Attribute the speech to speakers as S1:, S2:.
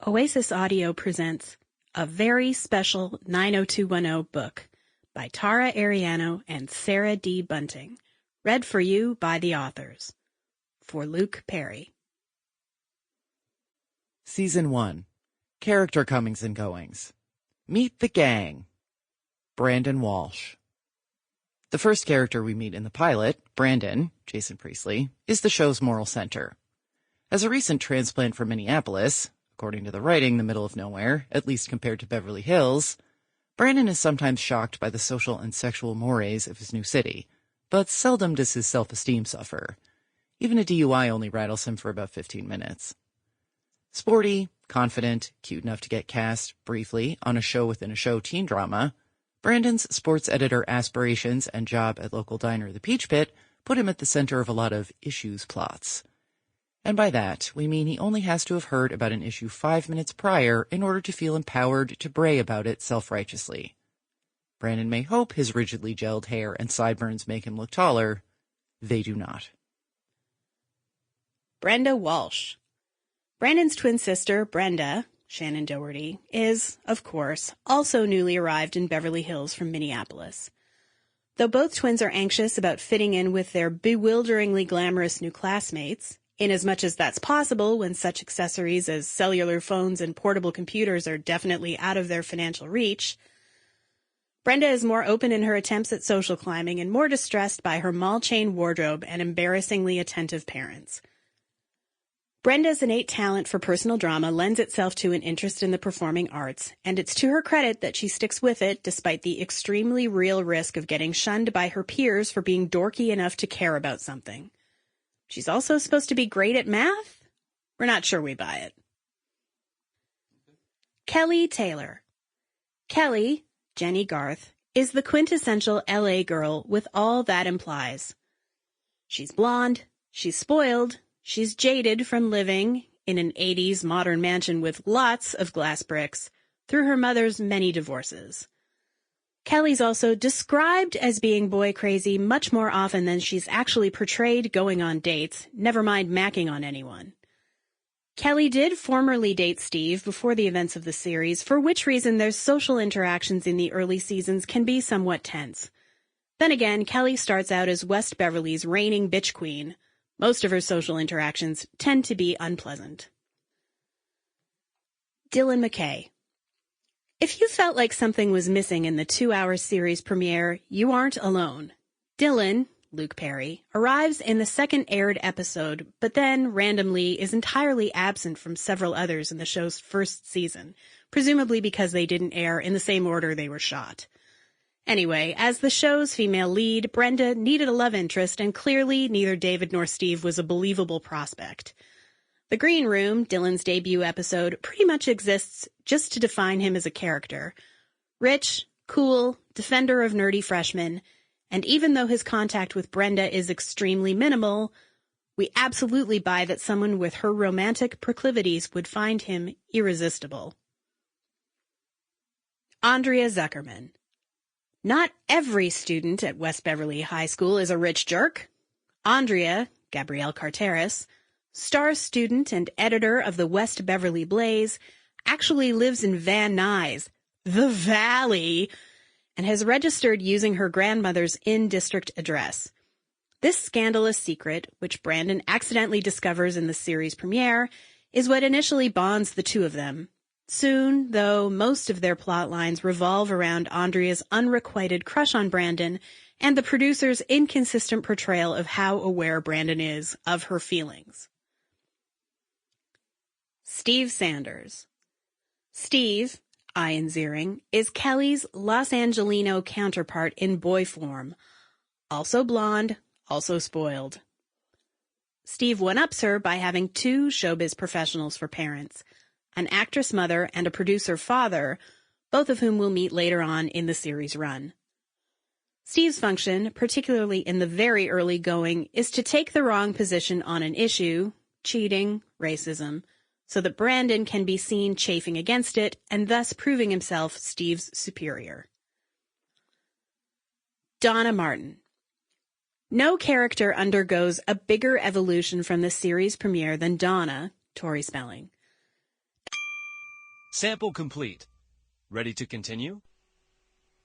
S1: Oasis Audio presents a very special 90210 book by Tara Ariano and Sarah D. Bunting, read for you by the authors. For Luke Perry.
S2: Season 1. Character Comings and Goings. Meet the Gang. Brandon Walsh. The first character we meet in the pilot, Brandon, Jason Priestley, is the show's moral center. As a recent transplant from Minneapolis, according to the writing, the middle of nowhere, at least compared to Beverly Hills, Brandon is sometimes shocked by the social and sexual mores of his new city, but seldom does his self-esteem suffer. Even a DUI only rattles him for about 15 minutes. Sporty, confident, cute enough to get cast, briefly, on a show within a show teen drama, Brandon's sports editor aspirations and job at local diner The Peach Pit put him at the center of a lot of issues plots. And by that, we mean he only has to have heard about an issue 5 minutes prior in order to feel empowered to bray about it self-righteously. Brandon may hope his rigidly gelled hair and sideburns make him look taller. They do not.
S1: Brenda Walsh. Brandon's twin sister, Brenda, Shannon Doherty, is, of course, also newly arrived in Beverly Hills from Minneapolis. Though both twins are anxious about fitting in with their bewilderingly glamorous new classmates, inasmuch as that's possible when such accessories as cellular phones and portable computers are definitely out of their financial reach, Brenda is more open in her attempts at social climbing and more distressed by her mall chain wardrobe and embarrassingly attentive parents. Brenda's innate talent for personal drama lends itself to an interest in the performing arts, and it's to her credit that she sticks with it despite the extremely real risk of getting shunned by her peers for being dorky enough to care about something. She's also supposed to be great at math? We're not sure we buy it. Kelly Taylor. Kelly, Jenny Garth, is the quintessential LA girl with all that implies. She's blonde, she's spoiled, she's jaded from living in an 80s modern mansion with lots of glass bricks through her mother's many divorces. Kelly's also described as being boy crazy much more often than she's actually portrayed going on dates, never mind macking on anyone. Kelly did formerly date Steve before the events of the series, for which reason their social interactions in the early seasons can be somewhat tense. Then again, Kelly starts out as West Beverly's reigning bitch queen. Most of her social interactions tend to be unpleasant. Dylan McKay. If you felt like something was missing in the 2-hour series premiere, you aren't alone. Dylan, Luke Perry, arrives in the second aired episode, but then, randomly, is entirely absent from several others in the show's first season, presumably because they didn't air in the same order they were shot. Anyway, as the show's female lead, Brenda needed a love interest, and clearly neither David nor Steve was a believable prospect. The Green Room, Dylan's debut episode, pretty much exists just to define him as a character. Rich, cool, defender of nerdy freshmen, and even though his contact with Brenda is extremely minimal, we absolutely buy that someone with her romantic proclivities would find him irresistible. Andrea Zuckerman. Not every student at West Beverly High School is a rich jerk. Andrea, Gabrielle Carteris, star student and editor of the West Beverly Blaze, actually lives in Van Nuys, the Valley, and has registered using her grandmother's in-district address. This scandalous secret, which Brandon accidentally discovers in the series premiere, is what initially bonds the two of them. Soon, though, most of their plot lines revolve around Andrea's unrequited crush on Brandon and the producer's inconsistent portrayal of how aware Brandon is of her feelings. Steve Sanders. Steve, Ian Ziering, is Kelly's Los Angelino counterpart in boy form. Also blonde, also spoiled. Steve one-ups her by having 2 showbiz professionals for parents, an actress mother and a producer father, both of whom we'll meet later on in the series run. Steve's function, particularly in the very early going, is to take the wrong position on an issue, cheating, racism, so that Brandon can be seen chafing against it and thus proving himself Steve's superior. Donna Martin. No character undergoes a bigger evolution from the series premiere than Donna, Tori Spelling.
S3: Sample complete. Ready to continue?